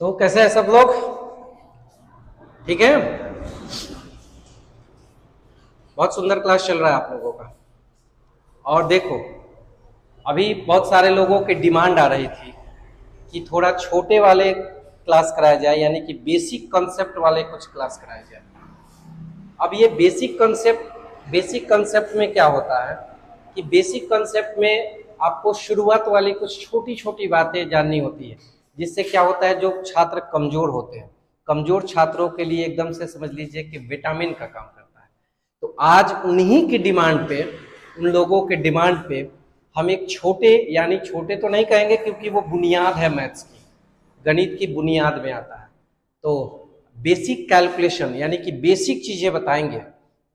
तो कैसे है सब लोग? ठीक है। बहुत सुंदर क्लास चल रहा है आप लोगों का। और देखो, अभी बहुत सारे लोगों की डिमांड आ रही थी कि थोड़ा छोटे वाले क्लास कराया जाए, यानी कि बेसिक कॉन्सेप्ट वाले कुछ क्लास कराया जाए। अब ये बेसिक कॉन्सेप्ट में क्या होता है कि बेसिक कॉन्सेप्ट में आपको शुरुआत वाली कुछ छोटी छोटी बातें जाननी होती है, जिससे क्या होता है, जो छात्र कमजोर होते हैं, कमजोर छात्रों के लिए एकदम से समझ लीजिए कि विटामिन का काम करता है। तो आज उन्हीं की डिमांड पे, उन लोगों के डिमांड पे हम एक छोटे, यानी छोटे तो नहीं कहेंगे क्योंकि वो बुनियाद है मैथ्स की, गणित की बुनियाद में आता है, तो बेसिक कैलकुलेशन यानी कि बेसिक चीजें बताएंगे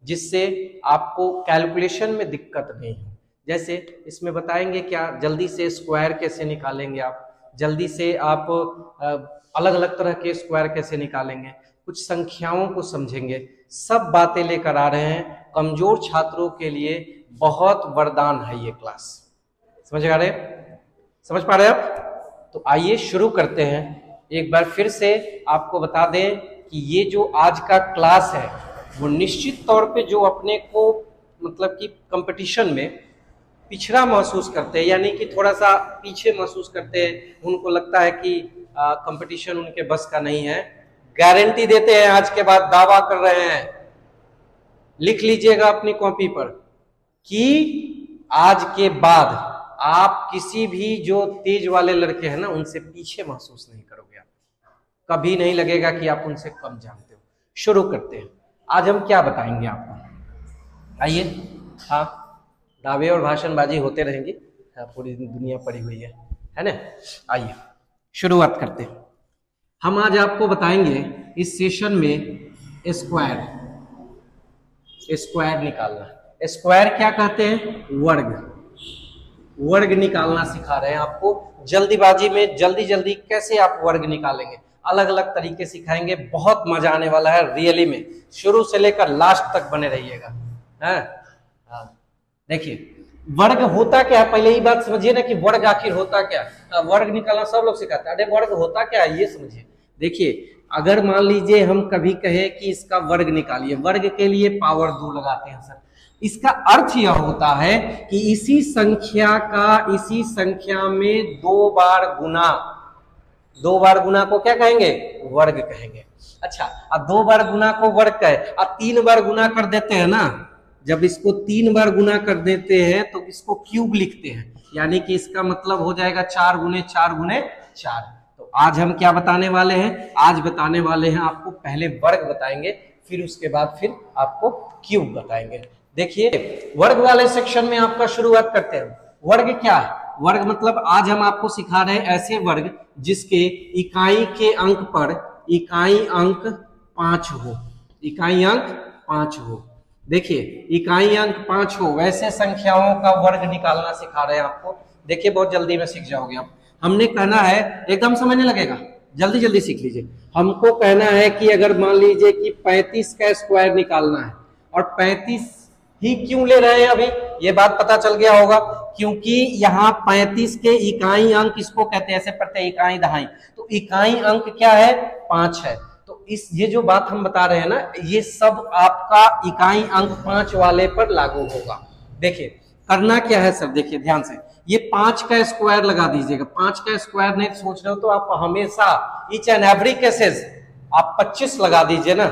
जिससे आपको कैलकुलेशन में दिक्कत नहीं हो। जैसे इसमें बताएंगे क्या, जल्दी से स्क्वायर कैसे निकालेंगे आप, जल्दी से आप अलग अलग तरह के स्क्वायर कैसे निकालेंगे, कुछ संख्याओं को समझेंगे। सब बातें लेकर आ रहे हैं, कमजोर छात्रों के लिए बहुत वरदान है ये क्लास। समझ आ रहे, समझ पा रहे आप? तो आइए शुरू करते हैं। एक बार फिर से आपको बता दें कि ये जो आज का क्लास है वो निश्चित तौर पे जो अपने को मतलब कि कंपटीशन में पिछड़ा महसूस करते हैं, यानी कि थोड़ा सा पीछे महसूस करते हैं, उनको लगता है कि कंपटीशन उनके बस का नहीं है, गारंटी देते हैं, आज के बाद दावा कर रहे हैं, लिख लीजिएगा अपनी कॉपी पर कि आज के बाद आप किसी भी जो तेज वाले लड़के हैं ना, उनसे पीछे महसूस नहीं करोगे। आप कभी नहीं लगेगा कि आप उनसे कम जानते हो। शुरू करते हैं। आज हम क्या बताएंगे आपको, आइए। हाँ, दावे और भाषणबाजी होते रहेंगे, हाँ, पूरी दुनिया पड़ी हुई है ना। आइए शुरुआत करते हैं। हम आज आपको बताएंगे इस सेशन में स्क्वायर निकालना। स्क्वायर क्या कहते हैं? वर्ग निकालना सिखा रहे हैं आपको। जल्दीबाजी में जल्दी जल्दी कैसे आप वर्ग निकालेंगे, अलग अलग तरीके सिखाएंगे। बहुत मजा आने वाला है रियली में, शुरू से लेकर लास्ट तक बने रहिएगा। देखिए वर्ग होता क्या है, पहले ही बात समझिए ना कि वर्ग आखिर होता क्या। वर्ग निकालना सब लोग सिखाते हैं, अरे वर्ग होता क्या है ये समझिए। देखिए अगर मान लीजिए हम कभी कहे कि इसका वर्ग निकालिए, वर्ग के लिए पावर 2 लगाते हैं सर, इसका अर्थ यह होता है कि इसी संख्या में दो बार गुना को क्या कहेंगे? वर्ग कहेंगे। अच्छा, अब 2 बार गुना को वर्ग कहे, अब 3 बार गुना कर देते हैं ना, जब इसको 3 बार गुना कर देते हैं तो इसको क्यूब लिखते हैं, यानी कि इसका मतलब हो जाएगा 4 गुने 4 गुने 4। तो आज हम क्या बताने वाले हैं? आज बताने वाले हैं आपको, पहले वर्ग बताएंगे, फिर उसके बाद फिर आपको क्यूब बताएंगे। देखिए वर्ग वाले सेक्शन में आपका शुरुआत करते हैं। वर्ग क्या है? वर्ग मतलब आज हम आपको सिखा रहे हैं ऐसे वर्ग जिसके इकाई के अंक पर इकाई अंक 5 हो, इकाई अंक 5 हो। देखिए इकाई अंक 5 हो, वैसे संख्याओं का वर्ग निकालना सिखा रहे हैं आपको। देखिए बहुत जल्दी में सीख जाओगे आप। हमने कहना है, एकदम समझने लगेगा, जल्दी जल्दी सीख लीजिए। हमको कहना है कि अगर मान लीजिए कि 35 का स्क्वायर निकालना है, और 35 ही क्यों ले रहे हैं अभी, ये बात पता चल गया होगा, क्योंकि यहाँ 35 के इकाई अंक इसको कहते हैं, ऐसे पढ़ते हैं इकाई दहाई, तो इकाई अंक क्या है? 5 है। तो इस ये जो बात हम बता रहे हैं ना, ये सब आपका इकाई अंक 5 वाले पर लागू होगा। देखिए करना क्या है सर, देखिए ध्यान से, ये 5 का स्क्वायर लगा दीजिएगा। 5 का स्क्वायर नहीं सोच रहे हो तो आप हमेशा ईच एंड एवरी केसेस आप 25 लगा दीजिए ना,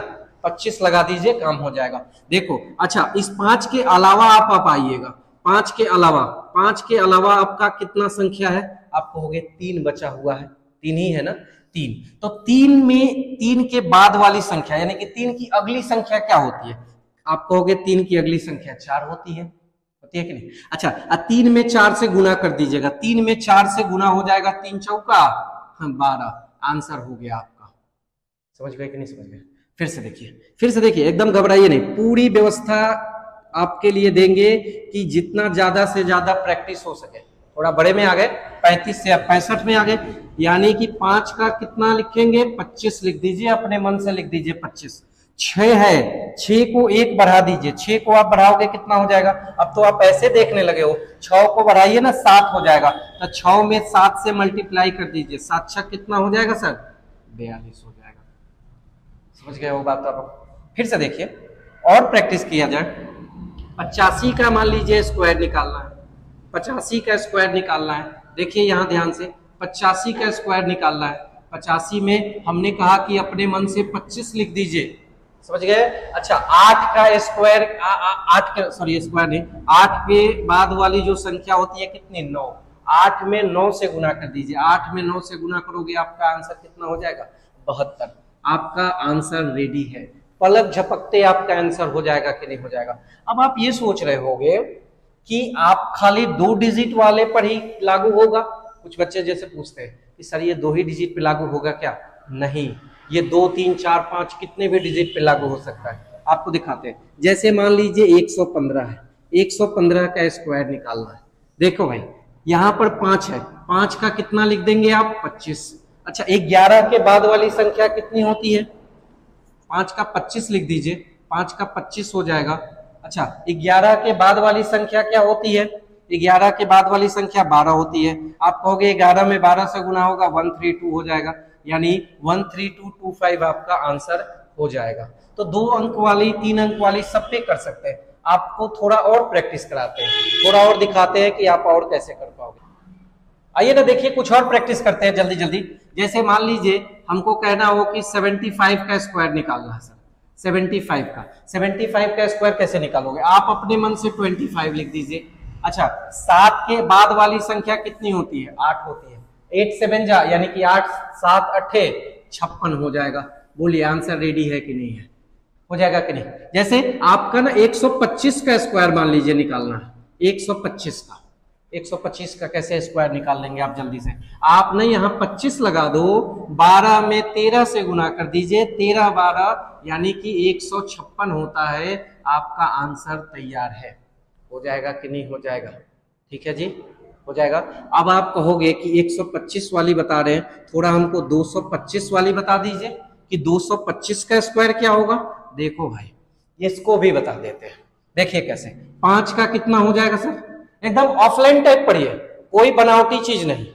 25 लगा दीजिए, काम हो जाएगा। देखो अच्छा, इस 5 के अलावा आप आइएगा, 5 के अलावा आपका कितना संख्या है? आप कहोगे 3 बचा हुआ है, 3 ही है ना, 3। तो 3 में 3 के बाद वाली संख्या, यानी कि 3 की अगली संख्या क्या होती है? आप कहोगे 3 की अगली संख्या 4 होती है कि नहीं? अच्छा, 3 में 4 से गुना कर दीजिएगा, 3 में 4 से गुना हो जाएगा, 3 चौका 12, आंसर हो गया आपका। समझ गए कि नहीं समझ गए? फिर से देखिए, एकदम घबराइए नहीं, पूरी व्यवस्था आपके लिए देंगे कि जितना ज्यादा से ज्यादा प्रैक्टिस हो सके। थोड़ा बड़े में आ गए, 35 से 65 में आ गए, यानी कि 5 का कितना लिखेंगे? 25 लिख दीजिए, अपने मन से लिख दीजिए 25। 6 है, 6 को 1 बढ़ा दीजिए, 6 को आप बढ़ाओगे कितना हो जाएगा? अब तो आप ऐसे देखने लगे हो, 6 को बढ़ाइए ना 7 हो जाएगा, तो 6 में 7 से मल्टीप्लाई कर दीजिए, 7 6 कितना हो जाएगा सर? 42 हो जाएगा। समझ गए वो बात आप? फिर से देखिए और प्रैक्टिस किया जाए। 85 का मान लीजिए स्क्वायर निकालना है, 85 का स्क्वायर निकालना है। देखिए यहाँ ध्यान से, 85 का स्क्वायर निकालना है। 85 में हमने कहा कि अपने मन से 25 लिख दीजिए। समझ गए? अच्छा 8 का स्क्वायर, 8 का सॉरी स्क्वायर नहीं, 8 के बाद वाली जो संख्या होती है कितनी, 9। 8 में 9 से गुना कर दीजिए। 8 में 9 से गुना करोगे आपका आंसर कितना हो जाएगा, 72। आपका आंसर रेडी है। पलक झपकते आपका आंसर हो जाएगा कि नहीं हो जाएगा। अब आप ये सोच रहे होंगे कि आप खाली 2 डिजिट वाले पर ही लागू होगा। कुछ बच्चे जैसे पूछते हैं कि सर ये 2 ही डिजिट पे लागू होगा क्या? नहीं, ये 2, 3, 4, 5 कितने भी डिजिट पे लागू हो सकता है। आपको दिखाते हैं। जैसे मान लीजिए 115 है, 115 का स्क्वायर निकालना है। देखो भाई यहाँ पर 5 है, 5 का कितना लिख देंगे आप, 25। अच्छा 11 के बाद वाली संख्या कितनी होती है, 5 का 25 लिख दीजिए, 5 का 25 हो जाएगा। अच्छा 11 के बाद वाली संख्या क्या होती है, 11 के बाद वाली संख्या 12 होती है। आप कहोगे 11 में 12 से गुना होगा, 132 हो जाएगा, यानी 13225 आपका आंसर हो जाएगा। तो 2 अंक वाली, 3 अंक वाली सब पे कर सकते हैं। आपको थोड़ा और प्रैक्टिस कराते हैं, थोड़ा और दिखाते हैं कि आप और कैसे कर पाओगे। आइए ना देखिए कुछ और प्रैक्टिस करते हैं जल्दी जल्दी। जैसे मान लीजिए हमको कहना हो कि 75 का स्क्वायर निकालना है सर। 75 का स्क्वायर कैसे निकालोगे? आप अपने मन से 25 लिख दीजिए। अच्छा 7 के बाद वाली संख्या कितनी होती है, 8 होती है। 8 7 जा यानी कि 8 7 8 56 हो जाएगा। बोलिए आंसर रेडी है कि नहीं है, हो जाएगा कि नहीं? जैसे आपका ना 125 का स्क्वायर मान लीजिए निकालना है, 125 का कैसे स्क्वायर निकाल लेंगे आप जल्दी से? आप ना यहाँ 25 लगा दो, 12 में 13 से गुना कर दीजिए, 13 12 यानी कि 156 होता है। आपका आंसर तैयार है। हो जाएगा कि नहीं हो जाएगा? ठीक है जी, हो जाएगा। अब आप कहोगे कि 125 वाली बता रहे हैं, थोड़ा हमको 225 वाली बता दीजिए कि 225 का स्क्वायर क्या होगा। देखो भाई इसको भी बता देते हैं, देखिए कैसे। 5 का कितना हो जाएगा सर? एकदम ऑफलाइन टाइप पढ़िए, कोई बनावटी चीज नहीं।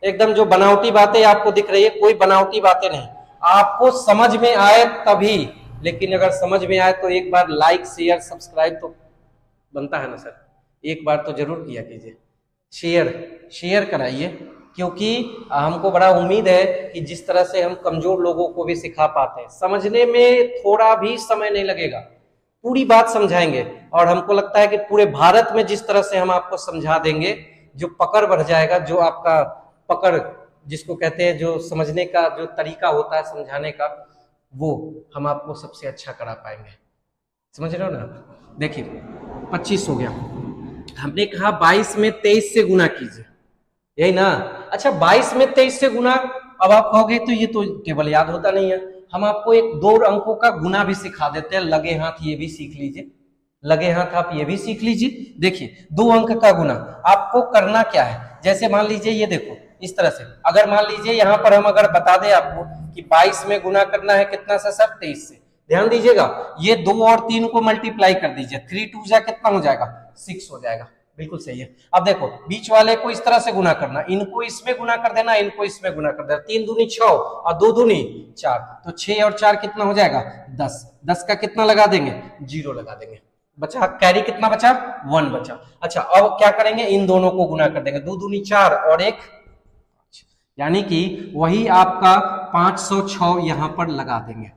एकदम जो बनावटी बातें आपको दिख रही है, कोई बनावटी बातें नहीं। आपको समझ में आए तभी, लेकिन अगर समझ में आए तो एक बार लाइक शेयर सब्सक्राइब तो बनता है ना सर, एक बार तो जरूर किया कीजिए। शेयर कराइए, क्योंकि हमको बड़ा उम्मीद है कि जिस तरह से हम कमजोर लोगों को भी सिखा पाते हैं, समझने में थोड़ा भी समय नहीं लगेगा, पूरी बात समझाएंगे। और हमको लगता है कि पूरे भारत में जिस तरह से हम आपको समझा देंगे, जो पकड़ बढ़ जाएगा, जो आपका पकड़ जिसको कहते हैं, जो समझने का जो तरीका होता है समझाने का, वो हम आपको सबसे अच्छा करा पाएंगे। समझ रहे हो ना? देखिए 25 हो गया, हमने कहा 22 में 23 से गुना कीजिए, यही ना? अच्छा 22 में 23 से गुना, अब आप कहोगे तो ये तो केवल याद होता नहीं है, हम आपको एक 2 अंकों का गुना भी सिखा देते हैं। लगे हाथ ये भी सीख लीजिए, लगे हाथ आप ये भी सीख लीजिए। देखिए 2 अंक का गुना आपको करना क्या है, जैसे मान लीजिए ये देखो इस तरह से, अगर मान लीजिए यहाँ पर हम अगर बता दें आपको कि 22 में गुना करना है कितना से सर, 23 से। ध्यान दीजिएगा, ये 2 और 3 को मल्टीप्लाई कर दीजिए, 3 2 जा कितना हो जाएगा, 6 हो जाएगा। बिल्कुल सही है। अब देखो बीच वाले को इस तरह से गुना करना, इनको इसमें गुना कर देना, इनको इसमें गुना कर देना। 3 दूनी 6 और 2 दूनी 4, तो 6 और 4 कितना हो जाएगा, 10। 10 का कितना लगा देंगे, 0 लगा देंगे। बचा कैरी कितना बचा, 1 बचा। अच्छा अब क्या करेंगे, इन दोनों को गुना कर देंगे, 2 दूनी 4 और 1 5, यानी कि वही आपका 506 यहां पर लगा देंगे।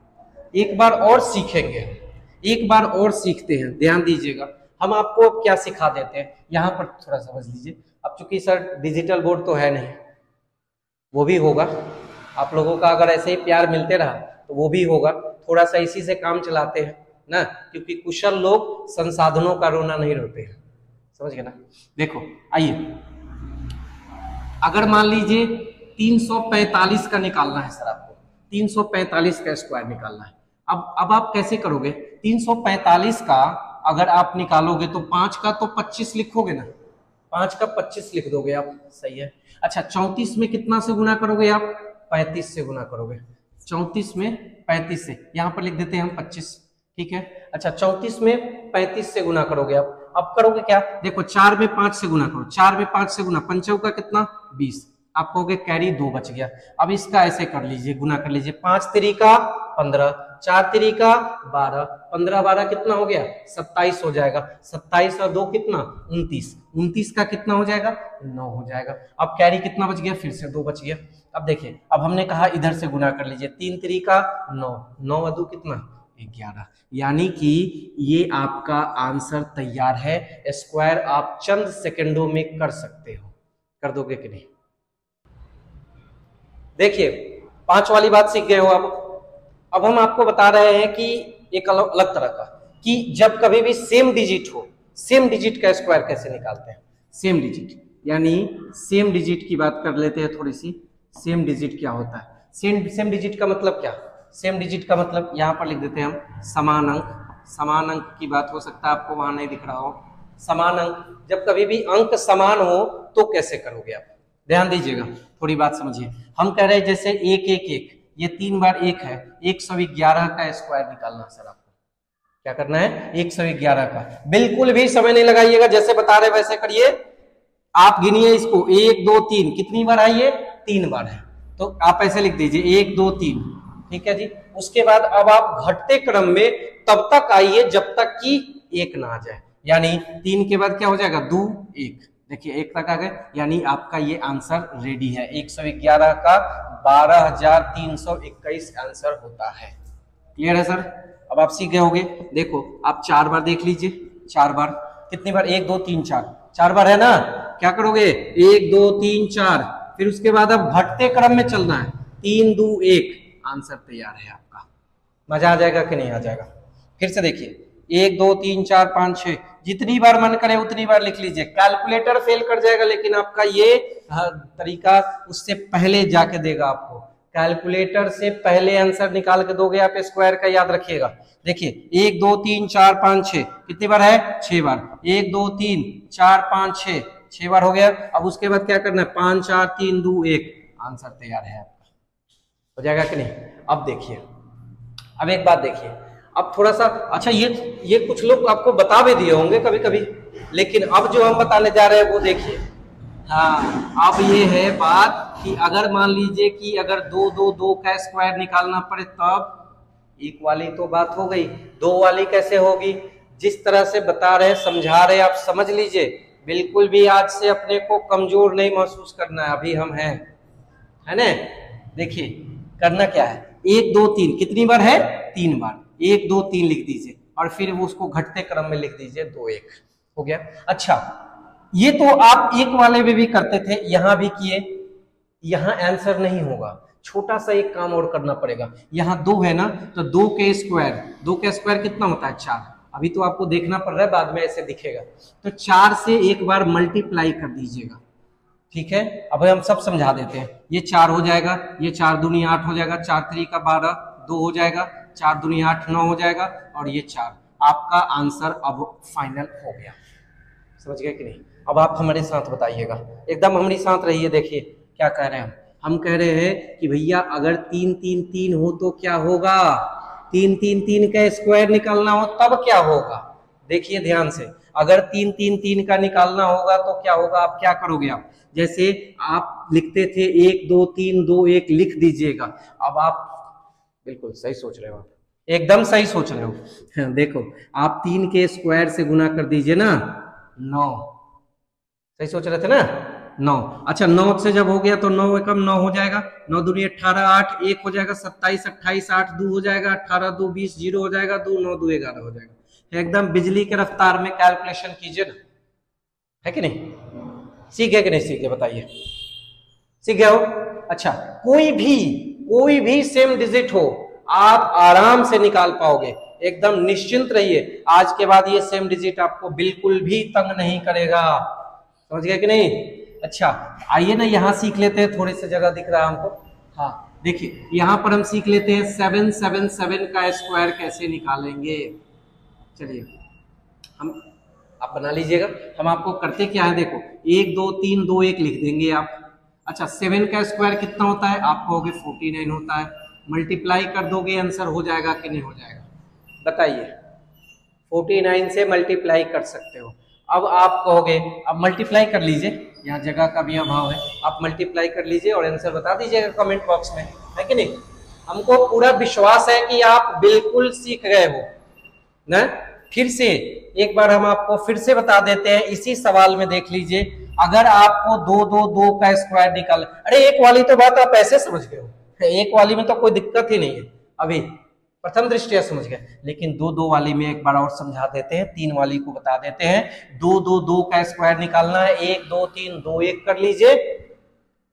एक बार और सीखेंगे, एक बार और सीखते हैं, ध्यान दीजिएगा। हम आपको क्या सिखा देते हैं, यहाँ पर थोड़ा समझ लीजिए। अब चूंकि सर डिजिटल बोर्ड तो है नहीं, वो भी होगा, आप लोगों का अगर ऐसे ही प्यार मिलते रहा तो वो भी होगा। थोड़ा सा इसी से काम चलाते हैं ना, क्योंकि कुशल लोग संसाधनों का रोना नहीं रोते हैं। समझ गए ना? देखो आइए, अगर मान लीजिए 345 का निकालना है सर, आपको 345 का स्क्वायर निकालना है। अब आप कैसे करोगे, 345 का अगर आप निकालोगे तो 5 का तो 25 लिखोगे ना, 5 का 25 लिख दोगे आप, सही है। अच्छा 34 में कितना से गुना करोगे आप, 35 से गुना करोगे। 34 में 35 से, यहाँ पर लिख देते हैं हम 25, ठीक है। अच्छा 34 में 35 से गुना करोगे आप। अब करोगे क्या, देखो 4 में 5 से गुना करो, 4 में 5 से गुना, 5 का कितना 20, आप कहोगे कैरी 2 बच गया। अब इसका ऐसे कर लीजिए, गुना कर लीजिए, 5 तिरिका 15, 4 तिरिका 12, 15 12 कितना हो गया 27 हो जाएगा। 27 और 2 कितना 29, 29 का कितना हो जाएगा 9 हो जाएगा। अब कैरी कितना बच गया, फिर से 2 बच गया। अब देखिए, अब हमने कहा इधर से गुना कर लीजिए, 3 तिरिका 9, 9 और 2 कितना 11, यानी कि ये आपका आंसर तैयार है। स्क्वायर आप चंद सेकंडों में कर सकते हो, कर दोगे कि नहीं? देखिए 5 वाली बात सीख गए हो। अब हम आपको बता रहे हैं कि एक अलग तरह का, कि जब कभी भी सेम डिजिट हो, सेम डिजिट का स्क्वायर कैसे निकालते हैं। सेम डिजिट यानी सेम डिजिट की बात कर लेते हैं थोड़ी सी। सेम डिजिट क्या होता है? सेम डिजिट का मतलब क्या? सेम डिजिट का मतलब यहां पर लिख देते हैं हम समान अंक। समान अंक की बात हो सकता है आपको वहां नहीं दिख रहा हो। समान अंक, जब कभी भी अंक समान हो तो कैसे करोगे आप? ध्यान दीजिएगा, थोड़ी बात समझिए। हम कह रहे हैं जैसे 1 1 1, ये 3 बार 1 है, 111 का स्क्वायर निकालना सर आपको। क्या करना है? 111 का। बिल्कुल भी समय नहीं लगाइएगा, जैसे बता रहे वैसे करिए। आप गिनिए इसको, 1 2 3, कितनी बार है ये? 3 बार है। तो आप ऐसे लिख दीजिए 1 2 3, ठीक है जी। उसके बाद अब आप घटते क्रम में तब तक आइए जब तक कि 1 ना आ जाए, यानी 3 के बाद क्या हो जाएगा 2 1, देखिए 1 तक आ गए, यानी आपका ये आंसर रेडी है। 111 का 12,321 आंसर होता है। क्लियर है सर? अब आप सीख गए होंगे। देखो आप 4 बार देख लीजिए, 4 बार कितनी बार? 1 2 3 4, 4 बार है ना। क्या करोगे? 1 2 3 4, फिर उसके बाद अब घटते क्रम में चलना है, 3 2 1, आंसर तैयार है आपका। मजा आ जाएगा कि नहीं आ जाएगा? फिर से देखिए, 1 2 3 4 5 6, जितनी बार मन करे उतनी बार लिख लीजिए। कैलकुलेटर फेल कर जाएगा, लेकिन आपका ये तरीका उससे पहले जाके देगा आपको। कैलकुलेटर से पहले आंसर निकाल के दोगे आप स्क्वायर का, याद रखिएगा। देखिए 1 2 3 4 5 6, कितनी बार है? 6 बार। 1 2 3 4 5 6, 6 बार हो गया। अब उसके बाद क्या करना है? 5 4 3 2 1, आंसर तैयार है आपका। हो जाएगा कि नहीं? अब देखिए, अब एक बात देखिए, अब थोड़ा सा अच्छा, ये कुछ लोग आपको बता भी दिए होंगे कभी कभी, लेकिन अब जो हम बताने जा रहे हैं वो देखिए। हाँ, अब ये है बात कि अगर मान लीजिए कि अगर 2 2 2 का स्क्वायर निकालना पड़े तब, एक वाली तो बात हो गई, 2 वाली कैसे होगी? जिस तरह से बता रहे समझा रहे आप समझ लीजिए। बिल्कुल भी आज से अपने को कमजोर नहीं महसूस करना है, अभी हम हैं, है ना। देखिए करना क्या है, 1 2 3 कितनी बार है? 3 बार। 1 2 3 लिख दीजिए और फिर वो उसको घटते क्रम में लिख दीजिए 2 1, हो गया। अच्छा, ये तो आप एक वाले में भी करते थे, यहां भी किए, यहां आंसर नहीं होगा। छोटा सा एक काम और करना पड़ेगा। यहां 2 है ना, तो 2 के स्क्वायर कितना होता है? 4। अभी तो आपको देखना पड़ रहा है, बाद में ऐसे दिखेगा। तो 4 से एक बार मल्टीप्लाई कर दीजिएगा, ठीक है। अब हम सब समझा देते हैं। ये 4 हो जाएगा, ये 4 दूनी 8 हो जाएगा, 4 3 का 12, 2 हो जाएगा, 4 दूनी 8 9 हो जाएगा, और ये 4। आपका आंसर अब फाइनल हो गया। समझ गए कि नहीं? अब आप हमारे साथ बताइएगा, एकदम हमारे साथ रहिए। देखिए क्या कह रहे हैं हम कह रहे हैं कि भैया अगर 3 3 3 हो तो क्या होगा? 3 3 3 का स्क्वायर निकालना हो तब क्या होगा? देखिए ध्यान से, अगर 3 3 3 का निकालना होगा तो क्या होगा? आप क्या करोगे? आप जैसे आप लिखते थे 1 2 3 2 1 लिख दीजिएगा। अब आप बिल्कुल सही सोच रहे हो, आप एकदम सही सोच रहे हो। देखो आप 3 के स्क्वायर से गुना कर दीजिए ना, 9। सही सोच रहे थे ना, 9। अच्छा 9 से जब हो गया तो 9 एकम 9 हो जाएगा, 9 दूनी 18, 8 1 हो जाएगा, 27 28 8 2 हो जाएगा, 18 2 20 0 हो जाएगा, 2 9 2 11 हो जाएगा। एकदम बिजली के रफ्तार में कैलकुलेशन कीजिए ना, है कि नहीं? सीख गए कि नहीं सीख गए? बताइए, सीख गए हो? अच्छा, कोई भी सेम डिजिट हो आप आराम से निकाल पाओगे, एकदम निश्चिंत रहिए। आज के बाद ये सेम डिजिट आपको बिल्कुल भी तंग नहीं करेगा। समझ गए कि नहीं? अच्छा आइए ना यहां सीख लेते हैं, थोड़ी सी जगह दिख रहा है हमको। हाँ देखिए, यहां पर हम सीख लेते हैं 777 का स्क्वायर कैसे निकालेंगे। चलिए हम, आप बना लीजिएगा। हम आपको करते क्या है, देखो 1 2 3 2 1 लिख देंगे आप। अच्छा 7 का स्क्वायर कितना होता है? आप कहोगे 49 होता है। मल्टीप्लाई कर दोगे, आंसर हो जाएगा कि नहीं हो जाएगा? बताइए, 49 से मल्टीप्लाई कर सकते हो। अब आप कहोगे, अब मल्टीप्लाई कर लीजिए, यहाँ जगह का भी अभाव है। आप मल्टीप्लाई कर लीजिए और आंसर बता दीजिएगा कमेंट बॉक्स में, है कि नहीं। हमको पूरा विश्वास है कि आप बिल्कुल सीख गए हो ना। फिर से एक बार हम आपको फिर से बता देते हैं, इसी सवाल में देख लीजिए, अगर आपको 2 का स्क्वायर निकाल, अरे एक वाली तो बात आप ऐसे समझ गए हो, एक वाली में तो कोई दिक्कत ही नहीं है, अभी प्रथम दृष्टया समझ गए। लेकिन 2 वाली में एक बार और समझा देते हैं, 3 वाली को बता देते हैं। 2 का स्क्वायर निकालना है, 1 2 3 2 1 कर लीजिए,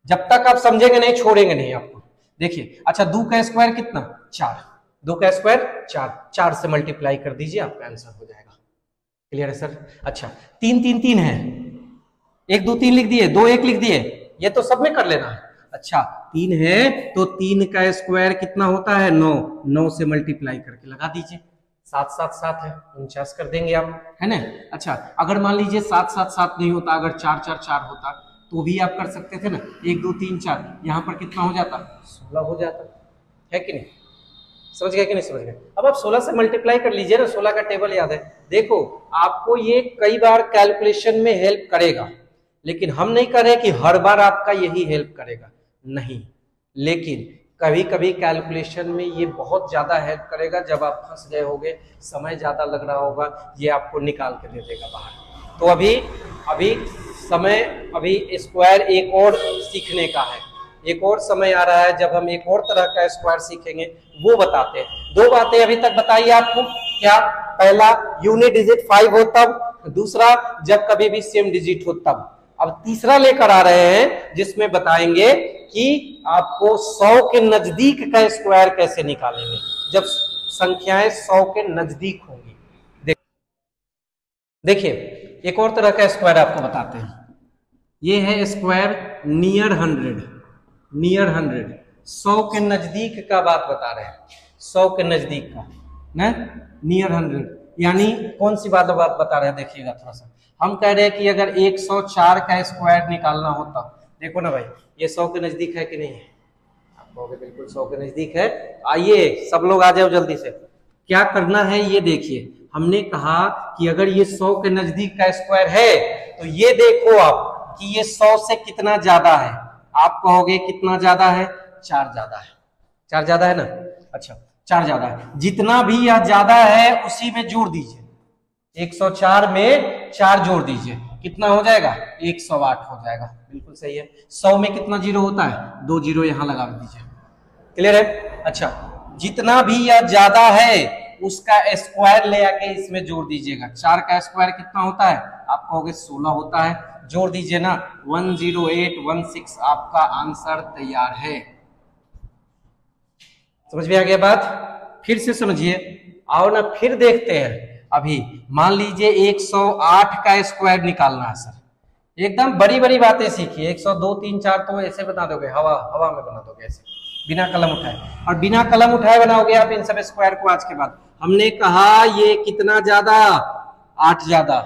जब तक आप समझेंगे नहीं छोड़ेंगे नहीं आपको। देखिए अच्छा 2 का स्क्वायर कितना 4, 2 का स्क्वायर 4 से मल्टीप्लाई कर दीजिए, आपका आंसर हो जाएगा। क्लियर है सर। अच्छा 3 3 3 है, 1 2 3 लिख दिए, 2 1 लिख दिए, ये तो सब में कर लेना है। अच्छा 3 है तो 3 का स्क्वायर कितना होता है 9, 9 से मल्टीप्लाई करके लगा दीजिए, 7 7 7 है, 49 कर देंगे आप, है ना। अच्छा अगर मान लीजिए 7 7 7 नहीं होता, अगर 4 4 4 होता तो भी आप कर सकते थे ना, 1 2 3 4, यहाँ पर कितना हो जाता 16 हो जाता, है कि नहीं। समझ गए कि नहीं समझ गए। अब आप 16 से मल्टीप्लाई कर लीजिए ना, 16 का टेबल याद है। देखो आपको ये कई बार कैलकुलेशन में हेल्प करेगा, लेकिन हम नहीं कह रहे कि हर बार आपका यही हेल्प करेगा, नहीं, लेकिन कभी कभी कैलकुलेशन में ये बहुत ज्यादा हेल्प करेगा। जब आप फंस गए होगे, समय ज्यादा लग रहा होगा, ये आपको निकाल के दे देगा बाहर। तो अभी समय, अभी स्क्वायर एक और सीखने का है, एक और समय आ रहा है जब हम एक और तरह का स्क्वायर सीखेंगे, वो बताते हैं। 2 बातें अभी तक बताइए आपको, क्या, पहला यूनिट डिजिट 5 हो तब, दूसरा जब कभी भी सेम डिजिट हो तब। अब तीसरा लेकर आ रहे हैं जिसमें बताएंगे कि आपको 100 के नजदीक का स्क्वायर कैसे निकालेंगे, जब संख्याएं 100 के नजदीक होंगी। देखिए एक और तरह का स्क्वायर आपको बताते हैं, ये है स्क्वायर नियर 100, नियर 100, 100 के नजदीक का बात बता रहे हैं, 100 के नजदीक का ना, नियर 100 यानी कौन सी बात बता रहे हैं, देखिएगा थोड़ा सा। हम कह रहे हैं कि अगर 104 का स्क्वायर निकालना होता, देखो ना भाई ये 100 के नजदीक है कि नहीं है, आप कहोगे बिल्कुल 100 के नजदीक है। आइए सब लोग आ जाओ जल्दी से, क्या करना है ये देखिए। हमने कहा कि अगर ये 100 के नजदीक का स्क्वायर है तो ये देखो आप कि ये 100 से कितना ज्यादा है। आप कहोगे कितना ज्यादा है, 4 ज्यादा है, 4 ज्यादा है ना। अच्छा 4 ज्यादा है, जितना भी यह ज्यादा है उसी में जोड़ दीजिए, 104 में 4 जोड़ दीजिए, कितना हो जाएगा 108 हो जाएगा, बिल्कुल सही है। 100 में कितना जीरो होता है, 2 जीरो यहां लगा दीजिए, क्लियर है। अच्छा जितना भी यह ज्यादा है उसका स्क्वायर ले आके इसमें जोड़ दीजिएगा। 4 का स्क्वायर कितना होता है, आप कहोगे 16 होता है, जोड़ दीजिए ना, 10816, आपका आंसर तैयार है। समझ में आ गया बात, फिर से समझिए, आओ ना फिर देखते हैं। अभी मान लीजिए 108 का स्क्वायर निकालना है सर, एकदम बड़ी बड़ी बातें सीखिए, 102 3 4 तो ऐसे बता दोगे, हवा में बना दोगे ऐसे, बिना कलम उठाए, और बिना कलम उठाए बनाओगे आप इन सब स्क्वायर को। आज के बाद हमने कहा ये कितना ज्यादा, 8 ज्यादा,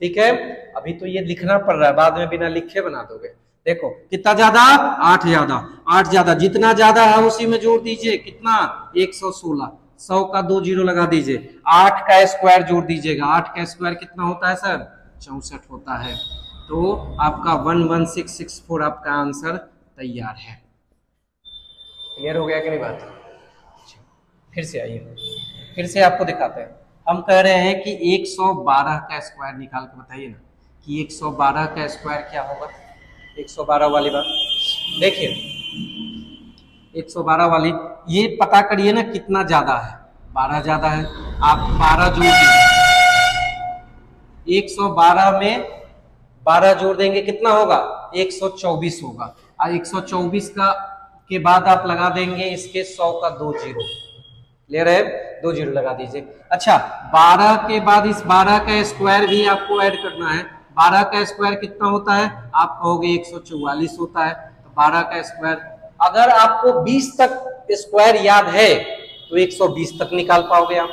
ठीक है। अभी तो ये लिखना पड़ रहा है, बाद में बिना लिखे बना दोगे। देखो कितना ज्यादा, 8 ज्यादा, 8 ज्यादा, जितना ज्यादा है उसी में जोड़ दीजिए, कितना 116, 100 का 2 जीरो लगा दीजिए, 8 का स्क्वायर जोड़ दीजिएगा, 8 का स्क्वायर कितना होता है सर, 64 होता है। तो आपका 11664 आपका आंसर तैयार है। क्लियर हो गया कि नहीं बात। फिर से आइए, फिर से आपको दिखाते हैं। हम कह रहे हैं कि 112 का स्क्वायर निकाल के बताइए ना कि 112 का स्क्वायर क्या होगा। 112 वाली बात देखिए, 112 वाली ये पता करिए ना कितना ज्यादा है, 12 ज्यादा है, आप 12 जोड़ देंगे, 112 में 12 जोड़ देंगे कितना होगा, 124 होगा, और 124 का के बाद आप लगा देंगे इसके 100 का 2 जीरो, ले रहे 2 जीरो लगा दीजिए। अच्छा 12 के बाद इस 12 का स्क्वायर भी आपको ऐड करना है, 12 का स्क्वायर कितना होता है, आप कहोगे 144 होता है। तो 12 का स्क्वायर, अगर आपको 20 तक स्क्वायर याद है तो 120 तक निकाल पाओगे आप।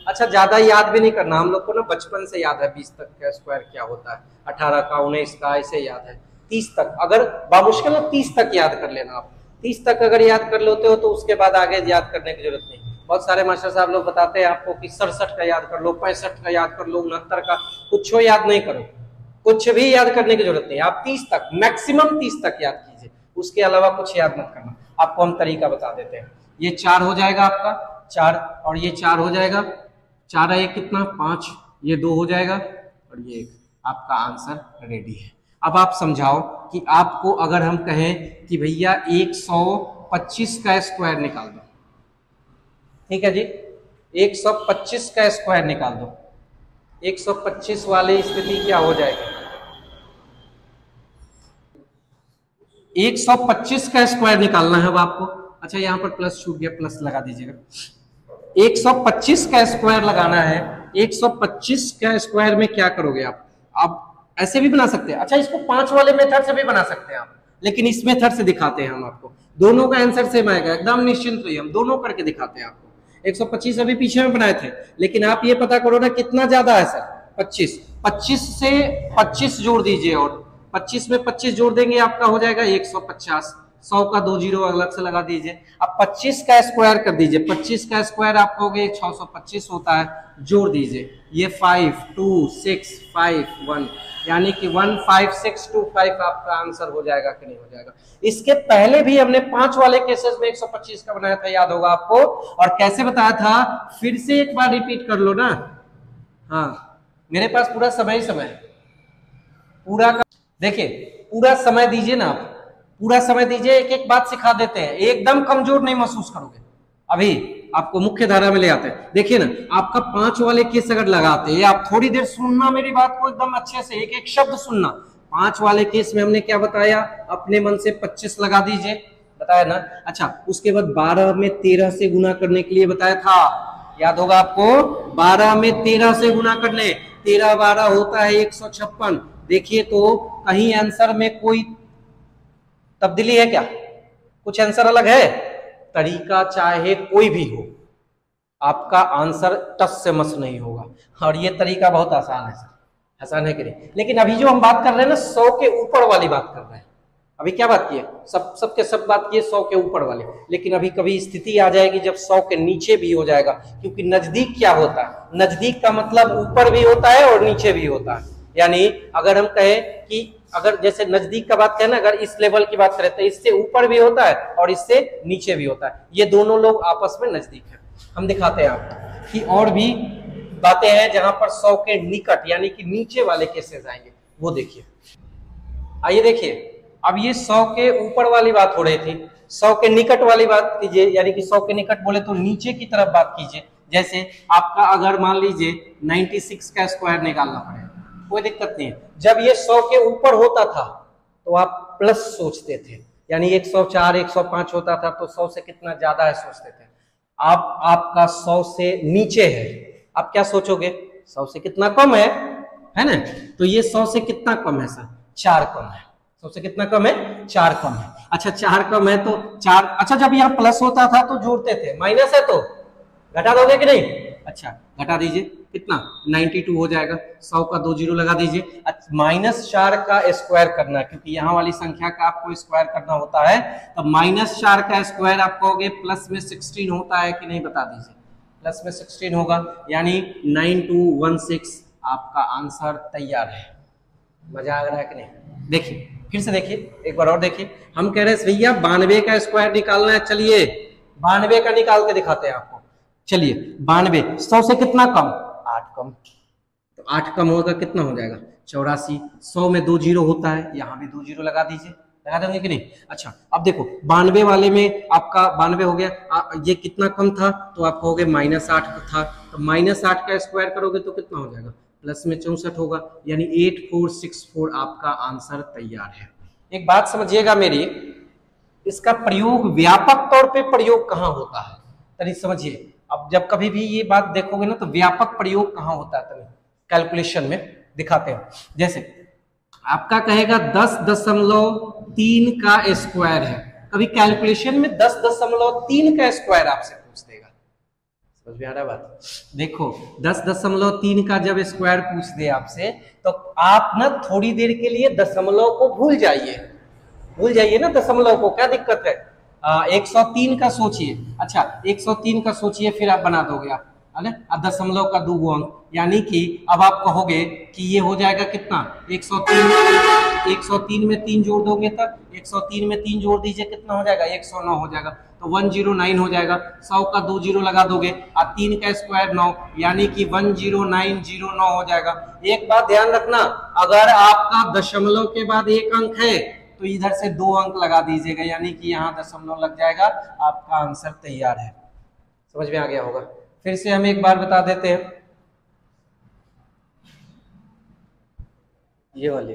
अच्छा ज्यादा याद भी नहीं करना, हम लोग को ना बचपन से याद है 20 तक का स्क्वायर क्या होता है, 18 का 19 का ऐसे याद है। 30 तक अगर बामुश्किल हो 30 तक याद कर लेना आप, 30 तक अगर याद कर लेते हो तो उसके बाद आगे याद करने की जरूरत नहीं। बहुत सारे मास्टर साहब लोग बताते हैं आपको कि 67 का याद कर लो, 65 का याद कर लो, 69 का, कुछ याद नहीं करो, कुछ भी याद करने की जरूरत नहीं, आप 30 तक, मैक्सिमम 30 तक याद कीजिए, उसके अलावा कुछ याद मत करना। आपको हम तरीका बता देते हैं। ये 4 हो जाएगा आपका, 4 और ये 4 हो जाएगा, 4 है कितना 5, ये 2 हो जाएगा और ये 1, आपका आंसर रेडी है। अब आप समझाओ कि आपको अगर हम कहें कि भैया 125 का स्क्वायर निकाल दो, ठीक है जी, 125 का स्क्वायर निकाल दो, 125 वाली स्थिति क्या हो जाएगी, 125 का स्क्वायर निकालना है अब आपको। अच्छा यहाँ पर प्लस छूट गया, प्लस लगा दीजिएगा। 125 का स्क्वायर लगाना है, 125 का स्क्वायर में क्या करोगे आप ऐसे भी बना सकते हैं। अच्छा इसको 5 वाले मेथड से भी बना सकते हैं आप, लेकिन इस मेथड से दिखाते हैं हम आपको, दोनों का आंसर सेम आएगा, एकदम निश्चिंत रहिए, हम दोनों करके दिखाते हैं आपको। 125 अभी पीछे में बनाए थे, लेकिन आप ये पता करो ना कितना ज्यादा है सर, 25 से 25 जोड़ दीजिए, और 25 में 25 जोड़ देंगे आपका हो जाएगा 150, 100 का 2 जीरो अलग से लगा दीजिए। अब 25 का स्क्वायर कर दीजिए, 25 का स्क्वायर आप कहोगे 625 होता है, जोड़ दीजिए, ये 5 2 6 5 1, यानी कि 15625 आपका आंसर हो जाएगा कि नहीं हो जाएगा। इसके पहले भी हमने 5 वाले केसेस में 125 का बनाया था, याद होगा आपको, और कैसे बताया था, फिर से एक बार रिपीट कर लो ना। हाँ मेरे पास पूरा समय ही समय है, पूरा का देखिए, पूरा समय दीजिए ना, आप पूरा समय दीजिए, एक एक बात सिखा देते हैं, एकदम कमजोर नहीं महसूस करोगे। अभी आपको मुख्य धारा में ले आते हैं, देखिए ना, आपका 5 वाले केस अगर लगाते हैं, आप थोड़ी देर सुनना मेरी बात को एकदम अच्छे से, एक एक शब्द सुनना। 5 वाले केस में हमने क्या बताया, अपने मन से 25 लगा दीजिए, बताया ना। अच्छा उसके बाद 12 में 13 से गुना करने के लिए बताया था, याद होगा आपको, 12 में 13 से गुना करने, 13 12 होता है 156। देखिए तो कहीं आंसर में कोई तब्दीली है क्या, कुछ आंसर अलग है, तरीका चाहे कोई भी हो, आपका आंसर टस से मस नहीं होगा। और ये तरीका बहुत आसान है सर, आसान है कि नहीं। लेकिन अभी जो हम बात कर रहे हैं ना, 100 के ऊपर वाली बात कर रहे हैं, अभी क्या बात की है, सबके सब बात की है 100 के ऊपर वाले, लेकिन अभी कभी स्थिति आ जाएगी जब 100 के नीचे भी हो जाएगा, क्योंकि नजदीक क्या होता है, नजदीक का मतलब ऊपर भी होता है और नीचे भी होता है। यानी अगर हम कहें कि अगर जैसे नजदीक का बात करें ना, अगर इस लेवल की बात करें तो इससे ऊपर भी होता है और इससे नीचे भी होता है, ये दोनों लोग आपस में नजदीक है। हम दिखाते हैं आपको कि और भी बातें हैं जहां पर 100 के निकट यानी कि नीचे वाले केसेस आएंगे, वो देखिए। आइए देखिए, अब ये 100 के ऊपर वाली बात हो रही थी, 100 के निकट वाली बात कीजिए, यानी कि 100 के निकट बोले तो नीचे की तरफ बात कीजिए। जैसे आपका अगर मान लीजिए 96 का स्क्वायर निकालना पड़ेगा, कोई दिक्कत नहीं है। जब ये 100 के ऊपर होता था तो आप प्लस सोचते थे, यानी 104 105 होता था तो 100 से कितना ज्यादा है सोचते थे। आप आपका 100 से नीचे है, आप क्या सोचोगे, 100 से कितना कम है ना, तो ये 100 से कितना कम है सर, 4 कम है। 100 से कितना कम है, 4 कम है। अच्छा 4 कम है तो 4, अच्छा जब यहाँ प्लस होता था तो जोड़ते थे, माइनस है तो घटा दोगे कि नहीं, अच्छा घटा दीजिए, कितना 92 हो जाएगा, 100 का 2 जीरो लगा दीजिए। -4 का स्क्वायर करना है, क्योंकि यहाँ वाली संख्या का आपको स्क्वायर करना होता है, तो -4 का स्क्वायर आप कहोगे प्लस में 16 होता है कि नहीं, बता दीजिए, प्लस में 16 होगा, यानी 9216 आपका आंसर तैयार है। मजा आ रहा है कि नहीं, देखिए फिर से देखिए, एक बार और देखिए। हम कह रहे हैं भैया 92 का स्क्वायर निकालना है, चलिए 92 का निकाल के दिखाते हैं आपको। चलिए 92, 100 से कितना कम, 8 कम, तो 8 कम होगा कितना हो जाएगा 84। 100 में 2 जीरो होता है, यहाँ भी 2 जीरो लगा दीजिए, लगा देंगे कि नहीं। अच्छा अब देखो 92 वाले में आपका 92 हो गया, ये कितना कम था तो आप कहोगे -8 था, तो -8 का स्क्वायर करोगे तो कितना हो जाएगा, प्लस में 64 होगा, यानी 8464 आपका आंसर तैयार है। एक बात समझिएगा मेरी, इसका प्रयोग व्यापक तौर पे प्रयोग कहाँ होता है तनी समझिए। अब जब कभी भी ये बात देखोगे ना तो व्यापक प्रयोग कहाँ होता है, तनी कैलकुलेशन में दिखाते हैं। जैसे आपका कहेगा 10.3 का स्क्वायर है, कभी कैलकुलेशन में 10.3 का स्क्वायर आपसे पूछ देगा, समझ में आ रहा है बात। देखो 10.3 का जब स्क्वायर पूछ दे आपसे, तो आप ना थोड़ी देर के लिए दशमलव को भूल जाइए ना, दशमलव को, क्या दिक्कत है। 103 का सोचिए, अच्छा 103 का सोचिए, फिर आप बना दोगे, आप है ना, दशमलव का 2 अंक, यानी कि अब आप कहोगे कि ये हो जाएगा कितना 103 में 3 जोड़ दोगे तब 103 में 3 जोड़ दीजिए कितना हो जाएगा 109 हो जाएगा, तो 109 हो जाएगा। 100 का 2 जीरो लगा दोगे और 3 का स्क्वायर 9, यानी कि 10909 हो जाएगा। एक बात ध्यान रखना, अगर आपका दशमलव के बाद एक अंक है तो इधर से 2 अंक लगा दीजिएगा, यानी कि यहाँ दशमलव लग जाएगा, आपका आंसर तैयार है। समझ में आ गया होगा। फिर से हम एक बार बता देते हैं, ये वाले,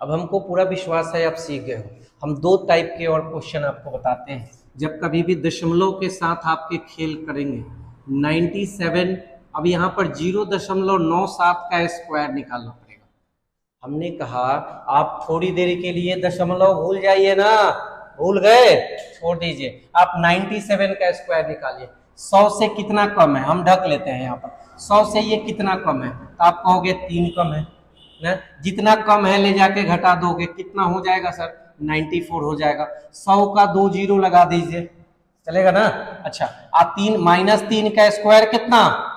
अब हमको पूरा विश्वास है आप सीख गए हो। हम 2 टाइप के और क्वेश्चन आपको बताते हैं जब कभी भी दशमलव के साथ आपके खेल करेंगे। 97, अब यहाँ पर 0.97 का स्क्वायर निकालना पड़ेगा। हमने कहा आप थोड़ी देर के लिए दशमलव भूल जाइए ना, भूल गए छोड़ दीजिए, आप 97 का स्क्वायर निकालिए। 100 से कितना कम है, हम ढक लेते हैं यहाँ पर, 100 से ये कितना कम है, तो आप कहोगे 3 कम है ना, जितना कम है ले जाके घटा दोगे कितना हो जाएगा सर 94 हो जाएगा। 100 का 2 जीरो लगा दीजिए, चलेगा ना। अच्छा, आप 3 का स्क्वायर कितना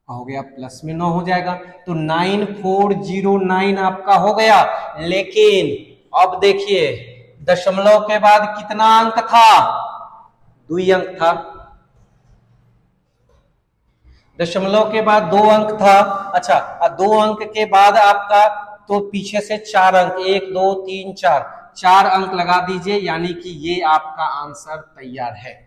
कहोगे आप प्लस में 9 हो जाएगा, तो 9409 आपका हो गया। लेकिन अब देखिए दशमलव के बाद कितना अंक था, 2 अंक था, दशमलव के बाद 2 अंक था। अच्छा, 2 अंक के बाद आपका तो पीछे से 4 अंक, 1 2 3 4 अंक लगा दीजिए, यानी कि ये आपका आंसर तैयार है।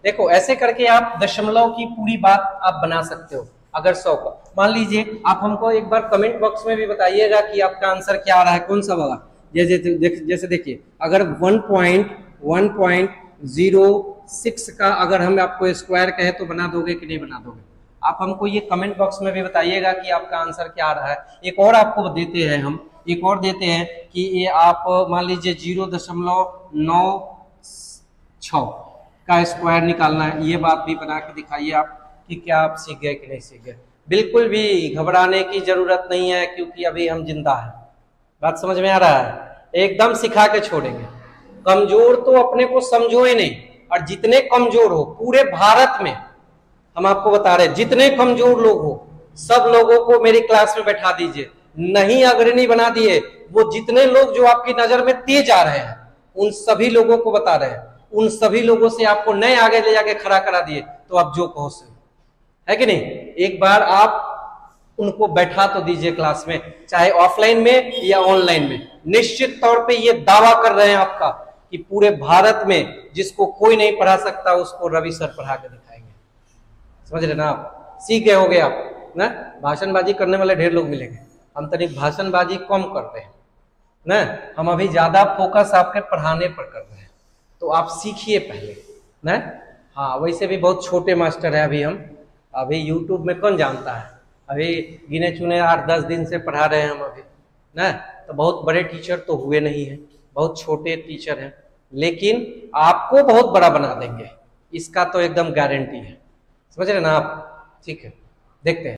देखो ऐसे करके आप दशमलव की पूरी बात आप बना सकते हो। अगर 100 का मान लीजिए, आप हमको एक बार कमेंट बॉक्स में भी बताइएगा कि आपका आंसर क्या आ रहा है, कौन सा वाला। जैसे देखिए, अगर 1.1.06 का अगर हम आपको स्क्वायर कहे तो बना दोगे कि नहीं बना दोगे, आप हमको ये कमेंट बॉक्स में भी बताइएगा कि आपका आंसर क्या आ रहा है। एक और आपको देते हैं हम, एक और देते हैं कि ये आप मान लीजिए 0.96 का स्क्वायर निकालना है, ये बात भी बना के दिखाइए आप कि क्या आप सीख गए कि नहीं सीख गए। बिल्कुल भी घबराने की जरूरत नहीं है, क्योंकि अभी हम जिंदा हैं। बात समझ में आ रहा है, एकदम सिखा के छोड़ेंगे। कमजोर तो अपने को समझो ही नहीं, और जितने कमजोर हो पूरे भारत में, हम आपको बता रहे हैं, जितने कमजोर लोग हो सब लोगों को मेरी क्लास में बैठा दीजिए। नहीं अग्रणी बना दिए, वो जितने लोग जो आपकी नजर में तेज आ रहे हैं उन सभी लोगों को बता रहे हैं, उन सभी लोगों से आपको नए आगे ले जाके खड़ा करा दिए, तो आप जो कहो सही है कि नहीं। एक बार आप उनको बैठा तो दीजिए क्लास में, चाहे ऑफलाइन में या ऑनलाइन में। निश्चित तौर पे ये दावा कर रहे हैं आपका कि पूरे भारत में जिसको कोई नहीं पढ़ा सकता उसको रवि सर पढ़ा के दिखाएंगे। समझ रहे ना आप, सीख गए होगे आप ना। भाषणबाजी करने वाले ढेर लोग मिलेंगे, हम तनिक भाषणबाजी कम करते हैं ना, हम अभी ज्यादा फोकस आपके पढ़ाने पर कर रहे हैं, तो आप सीखिए पहले ना। हाँ, वैसे भी बहुत छोटे मास्टर है अभी हम, अभी यूट्यूब में कौन जानता है, अभी गिने चुने 8-10 दिन से पढ़ा रहे हैं हम अभी ना, तो बहुत बड़े टीचर तो हुए नहीं हैं, बहुत छोटे टीचर हैं, लेकिन आपको बहुत बड़ा बना देंगे, इसका तो एकदम गारंटी है। समझ रहे ना आप, ठीक है, देखते हैं।